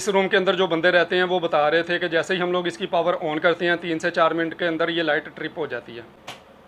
इस रूम के अंदर जो बंदे रहते हैं वो बता रहे थे कि जैसे ही हम लोग इसकी पावर ऑन करते हैं 3 से 4 मिनट के अंदर ये लाइट ट्रिप हो जाती है।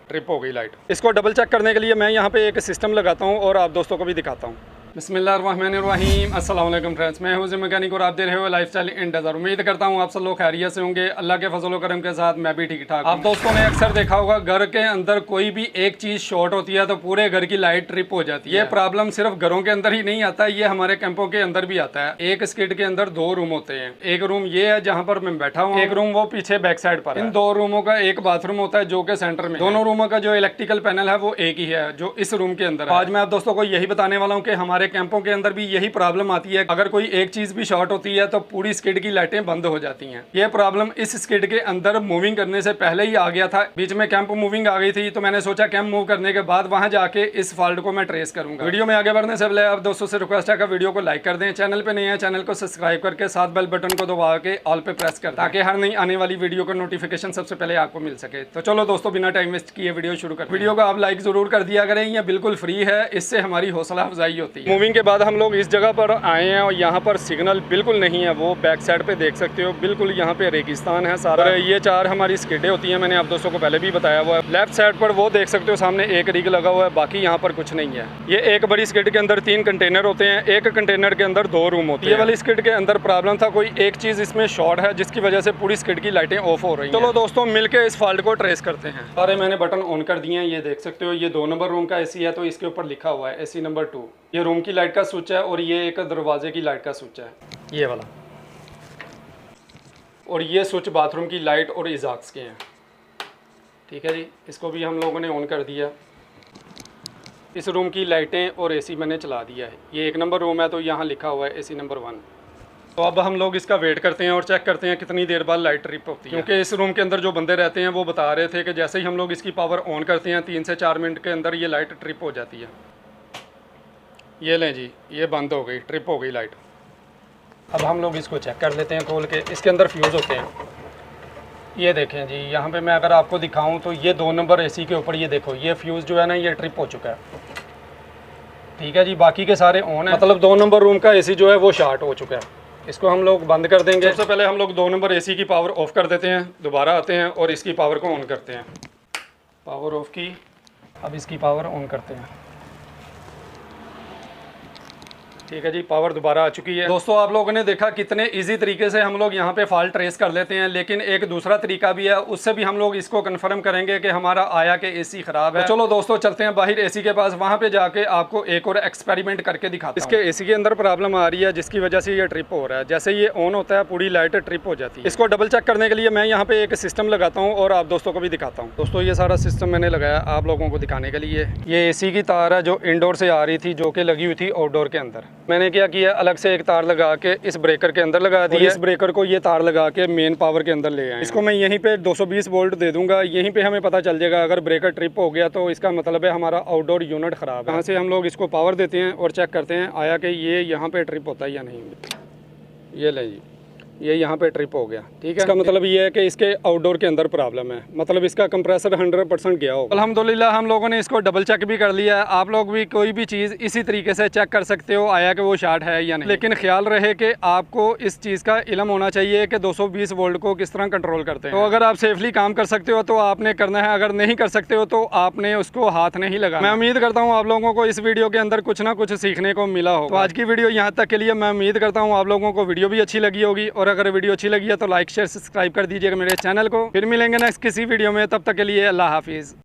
ट्रिप हो गई लाइट। इसको डबल चेक करने के लिए मैं यहाँ पे एक सिस्टम लगाता हूँ और आप दोस्तों को भी दिखाता हूँ। बिस्मिल्लाहिर्रहमानिर्रहीम, अस्सलाम वालेकुम फ्रेंड्स, मैं हूं मैकेनिक और आप देख रहे हो लाइफस्टाइल इन डेज़र्ट। उम्मीद करता हूं आप सब लोग खैरियत से होंगे। अल्लाह के फजल करम के साथ मैं भी ठीक ठाक। आप दोस्तों ने अक्सर देखा होगा घर के अंदर कोई भी एक चीज़ शॉर्ट होती है तो पूरे घर की लाइट ट्रिप हो जाती है। ये प्रॉब्लम सिर्फ घरों के अंदर ही नहीं आता, ये हमारे कैंपों के अंदर भी आता है। एक स्किड के अंदर 2 रूम होते हैं। एक रूम ये है जहाँ पर मैं बैठा हूँ, एक रूम वो पीछे बैक साइड पर। इन 2 रूमों का एक बाथरूम होता है जो कि सेंटर में। दोनों रूमों का जो इलेक्ट्रिकल पैनल है वो एक ही है जो इस रूम के अंदर है। आज मैं आप दोस्तों को यही बताने वाला हूँ कि हमारे कैंपों के अंदर यही प्रॉब्लम आती है। अगर कोई एक चीज भी शॉर्ट होती है तो पूरी स्किड की लाइटें बंद हो जाती हैं। ये प्रॉब्लम इस स्किड के अंदर मूविंग करने से पहले ही आ गया था। बीच में कैंप मूविंग आ गई थी तो मैंने सोचा कैंप मूव करने के बाद वहां जाके इस फॉल्ट को मैं ट्रेस करूंगा। वीडियो में आगे बढ़ने से पहले आप दोस्तों से रिक्वेस्ट है कि वीडियो को लाइक कर दें, चैनल पे नए हैं चैनल को सब्सक्राइब करके साथ बेल बटन को दबा के ऑल पे प्रेस कर ताकि हर नई आने वाली वीडियो का नोटिफिकेशन सबसे पहले आपको मिल सके। तो चलो दोस्तों बिना टाइम वेस्ट किए वीडियो शुरू कर। वीडियो को आप लाइक जरूर कर दिया करें, ये बिल्कुल फ्री है, इससे हमारी हौसला अफजाई होती है। मूविंग के बाद हम लोग इस जगह पर आए हैं और यहाँ पर सिग्नल बिल्कुल नहीं है। वो बैक साइड पे देख सकते हो, बिल्कुल यहाँ पे रेगिस्तान है सारा। ये 4 हमारी स्किडें होती हैं, मैंने आप दोस्तों को पहले भी बताया हुआ है। लेफ्ट साइड पर वो देख सकते हो सामने एक रिग लगा हुआ है, बाकी यहाँ पर कुछ नहीं है। ये एक बड़ी स्किड के अंदर 3 कंटेनर होते हैं, एक कंटेनर के अंदर 2 रूम होते हैं। ये वाली स्किड के अंदर प्रॉब्लम था, कोई एक चीज़ इसमें शॉर्ट है जिसकी वजह से पूरी स्किड की लाइटें ऑफ हो रही हैं। चलो दोस्तों मिलकर इस फॉल्ट को ट्रेस करते हैं। सारे मैंने बटन ऑन कर दिए हैं, ये देख सकते हो। ये 2 नंबर रूम का एसी है तो इसके ऊपर लिखा हुआ है एसी नंबर 2। ये रूम की लाइट का स्विच है और ये एक दरवाजे की लाइट का स्विच है, ये वाला। और ये स्विच बाथरूम की लाइट और इजाक्स के हैं। ठीक है जी, इसको भी हम लोगों ने ऑन कर दिया। इस रूम की लाइटें और एसी मैंने चला दिया है। ये 1 नंबर रूम है तो यहाँ लिखा हुआ है एसी नंबर 1। तो अब हम लोग इसका वेट करते हैं और चेक करते हैं कितनी देर बाद लाइट ट्रिप होती है। क्योंकि इस रूम के अंदर जो बंदे रहते हैं वो बता रहे थे कि जैसे ही हम लोग इसकी पावर ऑन करते हैं 3 से 4 मिनट के अंदर ये लाइट ट्रिप हो जाती है। ये लें जी, ये बंद हो गई, ट्रिप हो गई लाइट। अब हम लोग इसको चेक कर लेते हैं खोल के। इसके अंदर फ्यूज़ होते हैं, ये देखें जी। यहाँ पे मैं अगर आपको दिखाऊं तो ये 2 नंबर एसी के ऊपर ये देखो, ये फ्यूज़ जो है ना ये ट्रिप हो चुका है। ठीक है जी, बाकी के सारे ऑन है, मतलब 2 नंबर रूम का एसी जो है वो शॉर्ट हो चुका है। इसको हम लोग बंद कर देंगे। सबसे पहले हम लोग 2 नंबर एसी की पावर ऑफ़ कर देते हैं, दोबारा आते हैं और इसकी पावर को ऑन करते हैं। पावर ऑफ की, अब इसकी पावर ऑन करते हैं। ठीक है जी, पावर दोबारा आ चुकी है। दोस्तों आप लोगों ने देखा कितने इजी तरीके से हम लोग यहाँ पे फॉल्ट ट्रेस कर लेते हैं, लेकिन एक दूसरा तरीका भी है, उससे भी हम लोग इसको कंफर्म करेंगे कि हमारा आया कि एसी खराब है। तो चलो दोस्तों चलते हैं बाहर एसी के पास, वहाँ पे जाके आपको एक और एक्सपेरिमेंट करके दिखाता हूं। इसके एसी के अंदर प्रॉब्लम आ रही है जिसकी वजह से ये ट्रिप हो रहा है। जैसे ये ऑन होता है पूरी लाइट ट्रिप हो जाती है। इसको डबल चेक करने के लिए मैं यहाँ पे एक सिस्टम लगाता हूँ और आप दोस्तों को भी दिखाता हूँ। दोस्तों ये सारा सिस्टम मैंने लगाया आप लोगों को दिखाने के लिए। ये एसी की तार है जो इंडोर से आ रही थी, जो कि लगी हुई थी आउटडोर के अंदर। मैंने क्या किया, अलग से एक तार लगा के इस ब्रेकर के अंदर लगा दी है। इस ब्रेकर को ये तार लगा के मेन पावर के अंदर ले आए। इसको मैं यहीं पे 220 वोल्ट दे दूंगा, यहीं पे हमें पता चल जाएगा अगर ब्रेकर ट्रिप हो गया तो इसका मतलब है हमारा आउटडोर यूनिट ख़राब है। यहाँ से हम लोग इसको पावर देते हैं और चेक करते हैं आया कि ये यहाँ पे ट्रिप होता है या नहीं। ये ले जी, ये यहाँ पे ट्रिप हो गया। ठीक है, इसका मतलब ये है कि इसके आउटडोर के अंदर प्रॉब्लम है, मतलब इसका कंप्रेसर 100% गया हो। अल्हम्दुलिल्लाह हम लोगों ने इसको डबल चेक भी कर लिया है। आप लोग भी कोई भी चीज़ इसी तरीके से चेक कर सकते हो आया कि वो शॉर्ट है या नहीं। लेकिन ख्याल रहे कि आपको इस चीज़ का इल्म होना चाहिए कि 220 वोल्ट को किस तरह कंट्रोल करते हैं। तो अगर आप सेफली काम कर सकते हो तो आपने करना है, अगर नहीं कर सकते हो तो आपने उसको हाथ नहीं लगाना। मैं उम्मीद करता हूँ आप लोगों को इस वीडियो के अंदर कुछ ना कुछ सीखने को मिला हो। तो आज की वीडियो यहाँ तक के लिए मैं उम्मीद करता हूँ आप लोगों को वीडियो भी अच्छी लगी होगी, और अगर वीडियो अच्छी लगी है तो लाइक शेयर सब्सक्राइब कर दीजिएगा मेरे चैनल को। फिर मिलेंगे नेक्स्ट किसी वीडियो में, तब तक के लिए अल्लाह हाफिज़।